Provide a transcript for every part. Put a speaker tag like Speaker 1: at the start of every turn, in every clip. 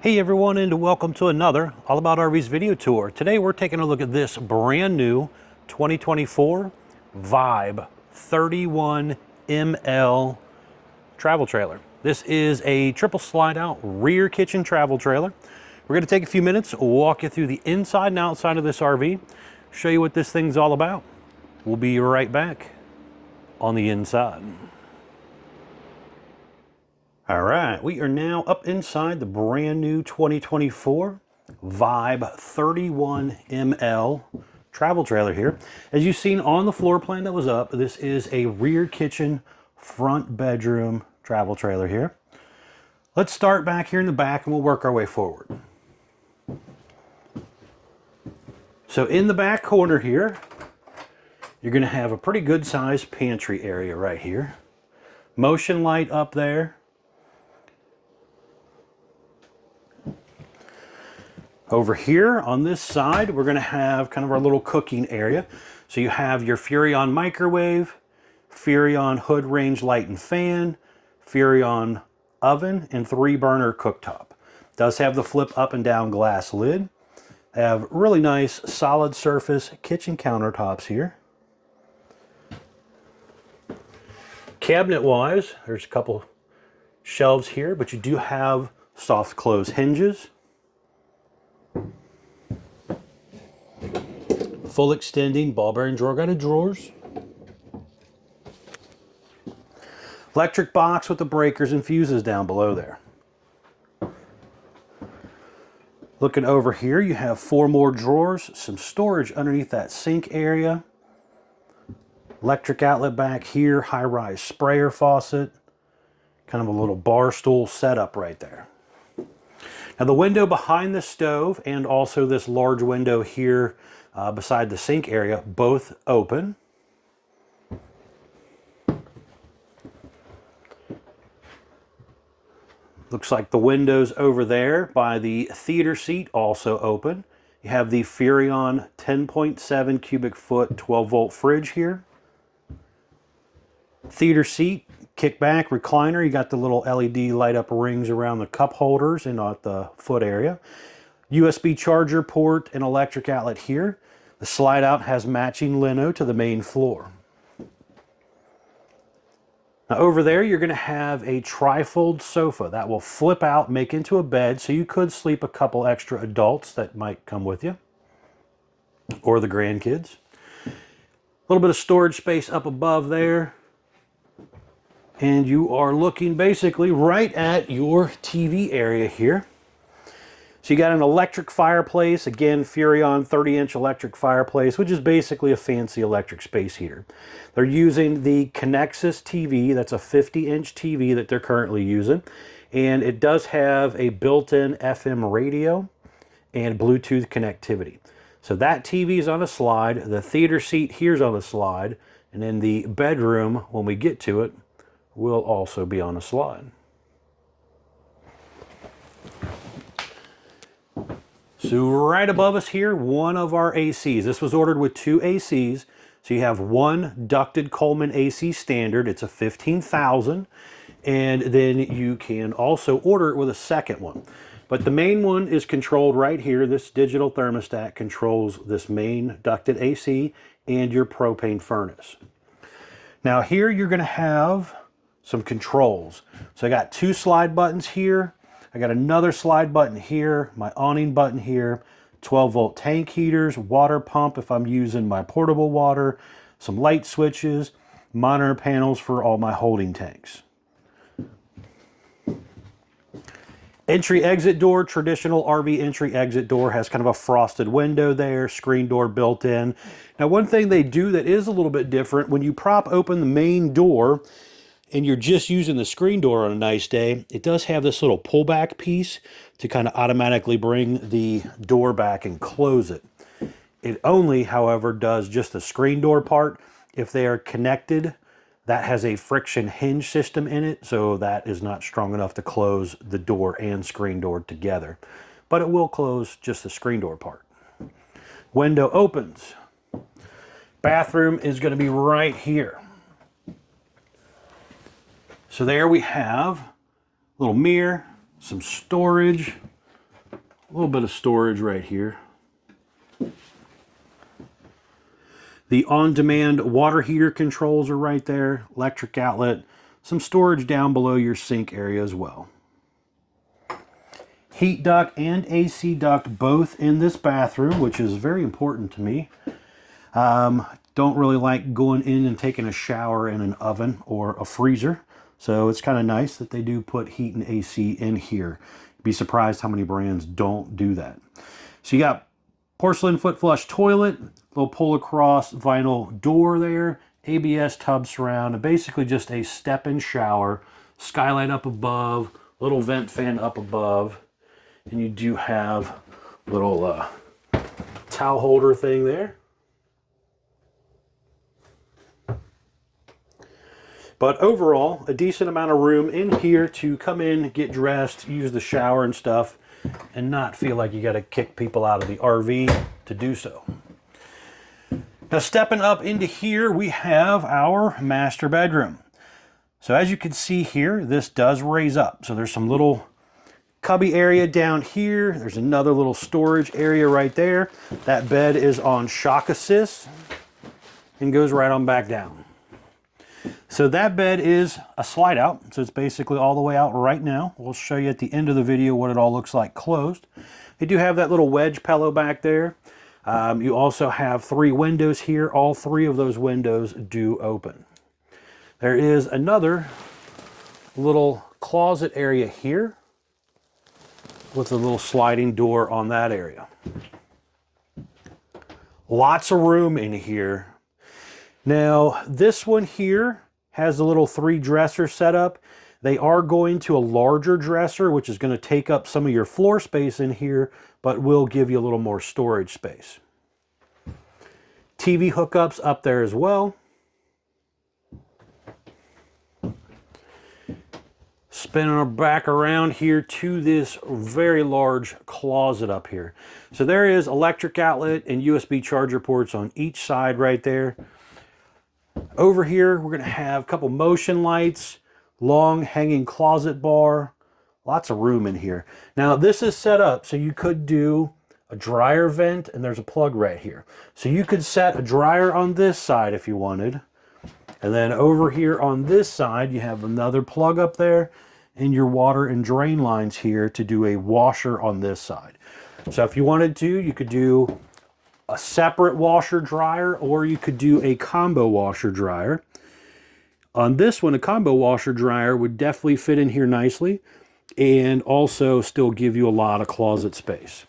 Speaker 1: Hey everyone, and welcome to another All About RVs video tour. Today we're taking a look at this brand new 2024 Vibe 31ML travel trailer. This is a triple slide out rear kitchen travel trailer. We're going to take a few minutes, walk you through the inside and outside of this RV, show you what this thing's all about. We'll be right back on the inside. All right, we are now up inside the brand new 2024 Vibe 31ML travel trailer here. As you've seen on the floor plan that was up, this is a rear kitchen, front bedroom travel trailer here. Let's start back here in the back and we'll work our way forward. So in the back corner here, you're gonna have a pretty good sized pantry area right here. Motion light up there. Over here on this side, we're gonna have kind of our little cooking area. So you have your Furrion microwave, Furrion hood range light and fan, Furrion oven, and 3-burner cooktop. Does have the flip up and down glass lid. Have really nice solid surface kitchen countertops here. Cabinet wise, there's a couple shelves here, but you do have soft close hinges. Full extending ball bearing drawer guided drawers. Electric box with the breakers and fuses down below there. Looking over here, you have 4 more drawers, some storage underneath that sink area. Electric outlet back here, high-rise sprayer faucet. Kind of a little bar stool setup right there. Now the window behind the stove and also this large window here beside the sink area, both open. Looks like the windows over there by the theater seat also open. You have the Furrion 10.7 cubic foot 12 volt fridge here. Theater seat, kickback, recliner. You got the little LED light up rings around the cup holders and at the foot area. USB charger port and electric outlet here. The slide out has matching lino to the main floor. Now over there you're going to have a trifold sofa that will flip out, make into a bed, so you could sleep a couple extra adults that might come with you or the grandkids. A little bit of storage space up above there. And you are looking basically right at your TV area here. So you got an electric fireplace, again, Furrion 30-inch electric fireplace, which is basically a fancy electric space heater. They're using the Connexus TV, that's a 50-inch TV that they're currently using. And it does have a built-in FM radio and Bluetooth connectivity. So that TV is on a slide, the theater seat here's on a slide, and then the bedroom, when we get to it, will also be on a slide. So right above us here, one of our ACs. This was ordered with 2 ACs. So you have one ducted Coleman AC standard. It's a 15,000. And then you can also order it with a second one. But the main one is controlled right here. This digital thermostat controls this main ducted AC and your propane furnace. Now here you're going to have some controls. So I got 2 slide buttons here. I got another slide button here, my awning button here, 12 volt tank heaters, water pump if I'm using my portable water, some light switches, monitor panels for all my holding tanks. Entry exit door, traditional RV entry exit door, has kind of a frosted window there, screen door built in. Now one thing they do that is a little bit different, when you prop open the main door, and you're just using the screen door on a nice day, it does have this little pullback piece to kind of automatically bring the door back and close it. It only, however, does just the screen door part. If they are connected, that has a friction hinge system in it, so that is not strong enough to close the door and screen door together. But it will close just the screen door part. Window opens. Bathroom is going to be right here. So there we have a little mirror, some storage, A little bit of storage right here. The on-demand water heater controls are right there, electric outlet, some storage down below your sink area as well. Heat duct and AC duct both in this bathroom, which is very important to me. Don't really like going in and taking a shower in an oven or a freezer, so it's kind of nice that they do put heat and AC in here. You'd be surprised how many brands don't do that. So you got porcelain foot flush toilet, little pull across vinyl door there, ABS tub surround, and basically just a step-in shower, skylight up above, little vent fan up above, and you do have a little towel holder thing there. But overall, a decent amount of room in here to come in, get dressed, use the shower and stuff, and not feel like you got to kick people out of the RV to do so. Now, stepping up into here, we have our master bedroom. So as you can see here, this does raise up. So there's some little cubby area down here. There's another little storage area right there. That bed is on shock assist and goes right on back down. So that bed is a slide out. So it's basically all the way out right now. We'll show you at the end of the video what it all looks like closed. They do have that little wedge pillow back there. You also have 3 windows here. All 3 of those windows do open. There is another little closet area here with a little sliding door on that area. Lots of room in here. Now, this one here has a little 3 dresser setup. They are going to a larger dresser, which is going to take up some of your floor space in here, but will give you a little more storage space. TV hookups up there as well. Spinning our back around here to this very large closet up here. So there is electric outlet and USB charger ports on each side right there. Over here, we're going to have a couple motion lights, long hanging closet bar, lots of room in here. Now, this is set up so you could do a dryer vent, and there's a plug right here. So you could set a dryer on this side if you wanted. And then over here on this side, you have another plug up there and your water and drain lines here to do a washer on this side. So if you wanted to, you could do a separate washer dryer, or you could do a combo washer dryer. On this one, a combo washer dryer would definitely fit in here nicely and also still give you a lot of closet space.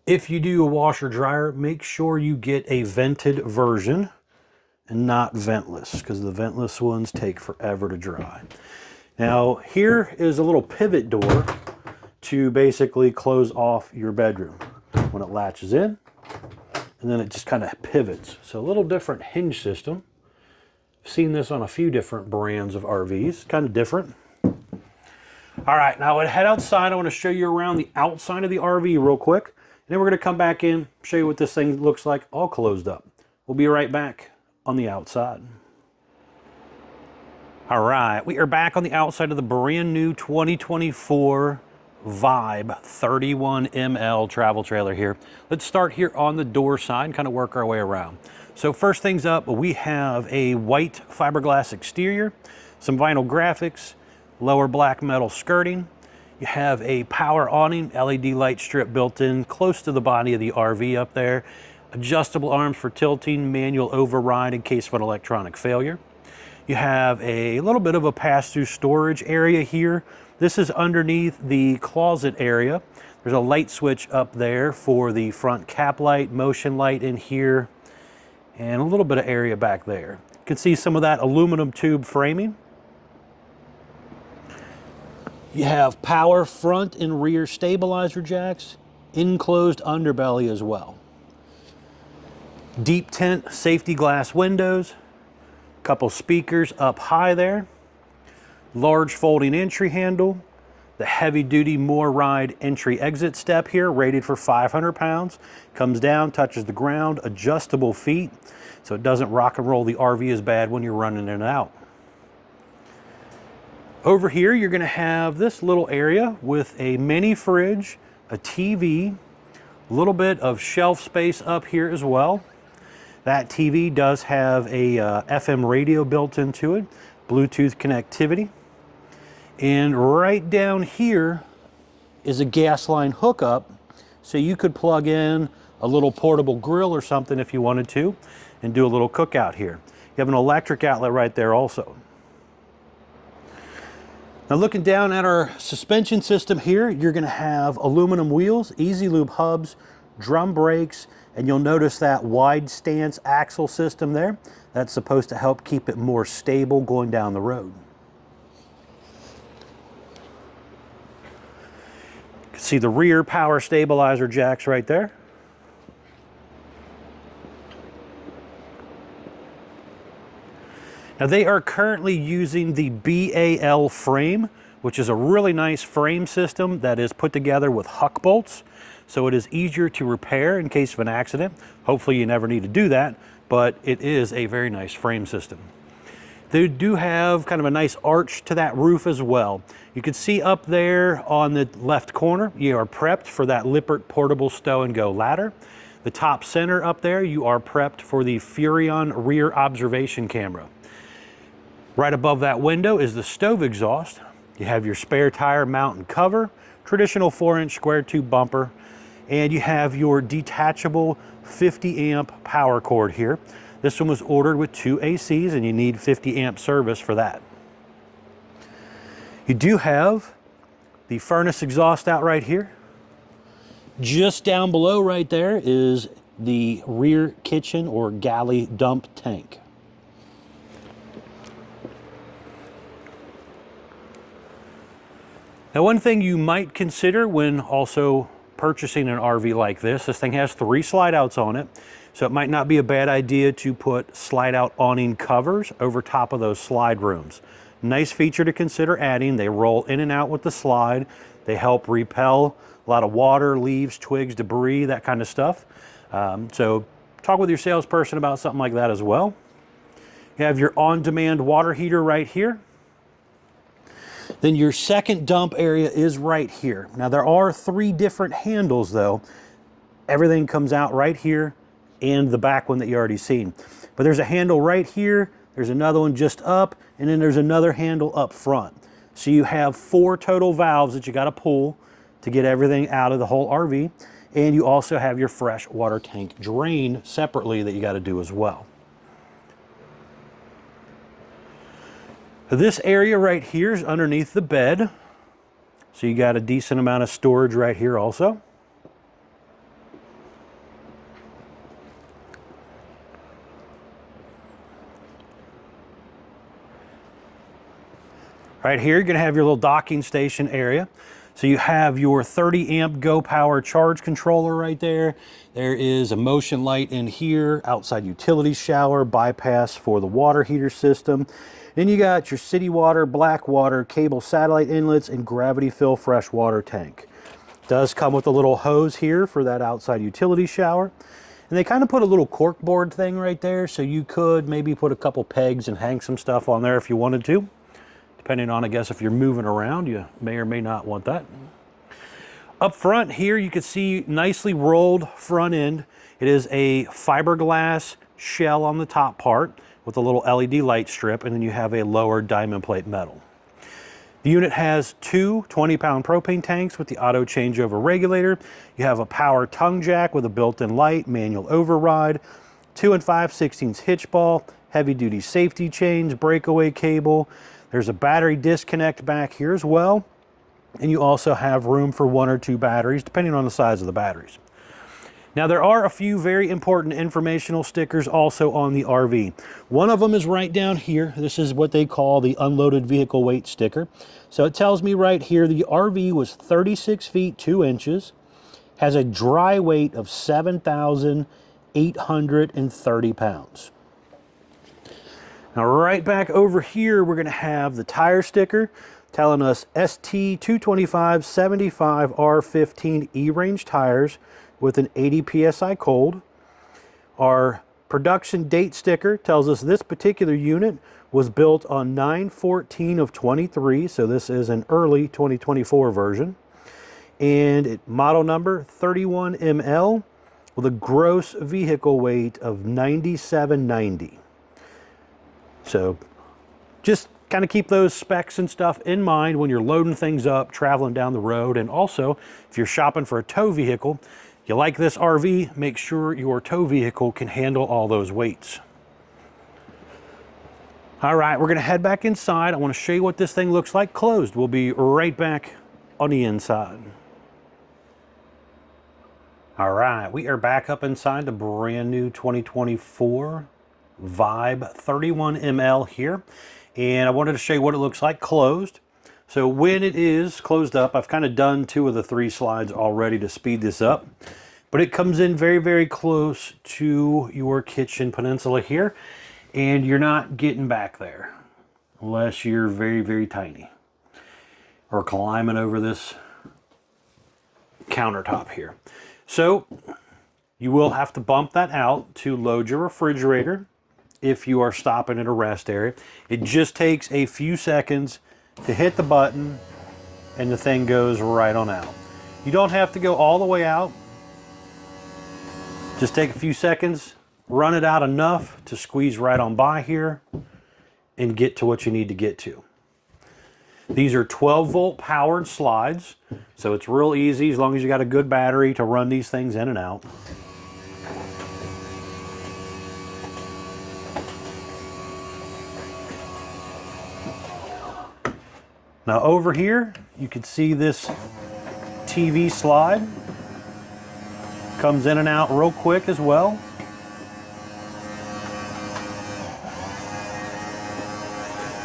Speaker 1: If you do a washer dryer, make sure you get a vented version and not ventless, because the ventless ones take forever to dry. Now, here is a little pivot door to basically close off your bedroom when it latches in, and then it just kind of pivots. So a little different hinge system. I've seen this on a few different brands of RVs, kind of different. All right, now I head outside. I want to show you around the outside of the RV real quick, and then we're going to come back in, show you what this thing looks like all closed up. We'll be right back on the outside. All right, we are back on the outside of the brand new 2024 Vibe 31 ML travel trailer here. Let's start here on the door side and kind of work our way around. So first things up, we have a white fiberglass exterior, some vinyl graphics, lower black metal skirting. You have a power awning, LED light strip built in close to the body of the RV up there. Adjustable arms for tilting, manual override in case of an electronic failure. You have a little bit of a pass-through storage area here. This is underneath the closet area. There's a light switch up there for the front cap light, motion light in here, and a little bit of area back there. You can see some of that aluminum tube framing. You have power front and rear stabilizer jacks, enclosed underbelly as well. Deep tint safety glass windows, couple speakers up high there, large folding entry handle, the heavy duty MORryde entry exit step here, rated for 500 pounds, comes down, touches the ground, adjustable feet, so it doesn't rock and roll the RV as bad when you're running in and out. Over here, you're going to have this little area with a mini fridge, a TV, a little bit of shelf space up here as well. That TV does have a FM radio built into it, Bluetooth connectivity. And right down here is a gas line hookup, so you could plug in a little portable grill or something if you wanted to and do a little cookout here. You have an electric outlet right there also. Now looking down at our suspension system here, you're going to have aluminum wheels, easy lube hubs, drum brakes, and you'll notice that wide stance axle system there. That's supposed to help keep it more stable going down the road. You can see the rear power stabilizer jacks right there. Now they are currently using the BAL frame, which is a really nice frame system that is put together with huck bolts. So it is easier to repair in case of an accident. Hopefully you never need to do that, but it is a very nice frame system. They do have kind of a nice arch to that roof as well. You can see up there on the left corner, you are prepped for that Lippert portable stow and go ladder. The top center up there, you are prepped for the Furrion rear observation camera. Right above that window is the stove exhaust. You have your spare tire mount and cover, traditional 4-inch square tube bumper, and you have your detachable 50 amp power cord here. This one was ordered with 2 ACs and you need 50 amp service for that. You do have the furnace exhaust out right here. Just down below right there is the rear kitchen or galley dump tank. Now one thing you might consider when also purchasing an RV like this thing has 3 slide outs on it, so it might not be a bad idea to put slide out awning covers over top of those slide rooms. Nice feature to consider adding. They roll in and out with the slide. They help repel a lot of water, leaves, twigs, debris, that kind of stuff. So talk with your salesperson about something like that as well. You have your on-demand water heater right here. Then your second dump area is right here. Now there are 3 different handles though. Everything comes out right here and the back one that you already seen. But there's a handle right here, there's another one just up, and then there's another handle up front. So you have 4 total valves that you gotta pull to get everything out of the whole RV. And you also have your fresh water tank drain separately that you gotta do as well. This area right here is underneath the bed. So you got a decent amount of storage right here also. Right here, you're gonna have your little docking station area. So you have your 30 amp Go Power charge controller right there. There is a motion light in here, outside utility shower, bypass for the water heater system. Then you got your city water, black water, cable satellite inlets, and gravity fill fresh water tank. It does come with a little hose here for that outside utility shower. And they kind of put a little cork board thing right there, so you could maybe put a couple pegs and hang some stuff on there if you wanted to. Depending on, I guess, if you're moving around, you may or may not want that. Up front here, you can see nicely rolled front end. It is a fiberglass shell on the top part with a little LED light strip, and then you have a lower diamond plate metal. The unit has 2 20-pound propane tanks with the auto changeover regulator. You have a power tongue jack with a built-in light, manual override, 2 5/16 hitch ball, heavy-duty safety chains, breakaway cable. There's a battery disconnect back here as well. And you also have room for 1 or 2 batteries, depending on the size of the batteries. Now there are a few very important informational stickers also on the RV. One of them is right down here. This is what they call the unloaded vehicle weight sticker. So it tells me right here the RV was 36 feet 2 inches, has a dry weight of 7,830 pounds. Now right back over here, we're gonna have the tire sticker telling us ST225/75 R15 E-range tires with an 80 PSI cold. Our production date sticker tells us this particular unit was built on 9/14 of 23, so this is an early 2024 version. And model number 31ML with a gross vehicle weight of 9790. So just kind of keep those specs and stuff in mind when you're loading things up, traveling down the road. And also, if you're shopping for a tow vehicle, you like this RV, make sure your tow vehicle can handle all those weights. All right, we're gonna head back inside. I wanna show you what this thing looks like closed. We'll be right back on the inside. All right, we are back up inside the brand new 2024 Vibe 31ML here. And I wanted to show you what it looks like closed. So when it is closed up, I've kind of done 2 of the 3 slides already to speed this up. But it comes in very, very close to your kitchen peninsula here. And you're not getting back there unless you're very, very tiny or climbing over this countertop here. So you will have to bump that out to load your refrigerator if you are stopping at a rest area. It just takes a few seconds to hit the button and the thing goes right on out. You don't have to go all the way out. Just take a few seconds, run it out enough to squeeze right on by here and get to what you need to get to. These are 12-volt powered slides, so it's real easy as long as you got a good battery to run these things in and out. Now over here, you can see this TV slide. Comes in and out real quick as well.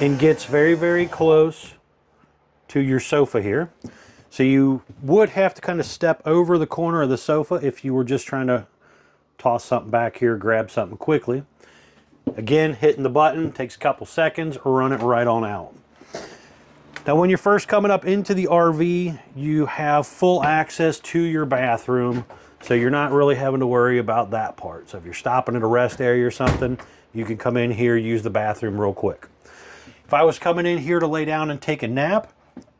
Speaker 1: And gets very, very close to your sofa here. So you would have to kind of step over the corner of the sofa if you were just trying to toss something back here, grab something quickly. Again, hitting the button takes a couple seconds, or run it right on out. Now when you're first coming up into the RV, you have full access to your bathroom, so you're not really having to worry about that part. So if you're stopping at a rest area or something, you can come in here, use the bathroom real quick. If I was coming in here to lay down and take a nap,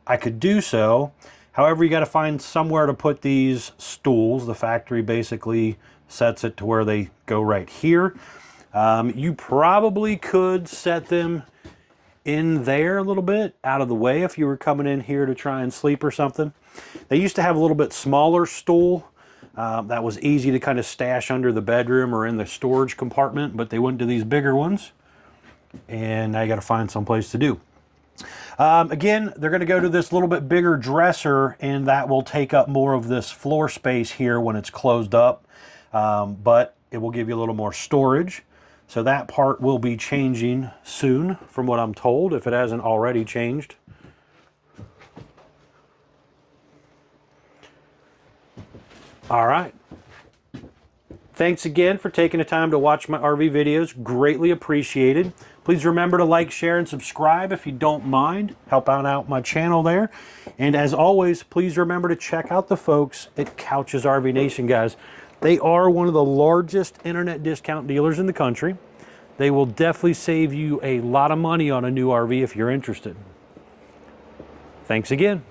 Speaker 1: I could do so. However, you got to find somewhere to put these stools. The factory basically sets it to where they go right here. You probably could set them in there a little bit out of the way if you were coming in here to try and sleep or something. They used to have a little bit smaller stool that was easy to kind of stash under the bedroom or in the storage compartment, but they went to these bigger ones, and now you got to find some place to do. Again, they're going to go to this little bit bigger dresser, and that will take up more of this floor space here when it's closed up, but it will give you a little more storage. So that part will be changing soon, from what I'm told, if it hasn't already changed. All right. Thanks again for taking the time to watch my RV videos. Greatly appreciated. Please remember to like, share, and subscribe if you don't mind. Help out my channel there. And as always, please remember to check out the folks at Couch's RV Nation, guys. They are one of the largest internet discount dealers in the country. They will definitely save you a lot of money on a new RV if you're interested. Thanks again.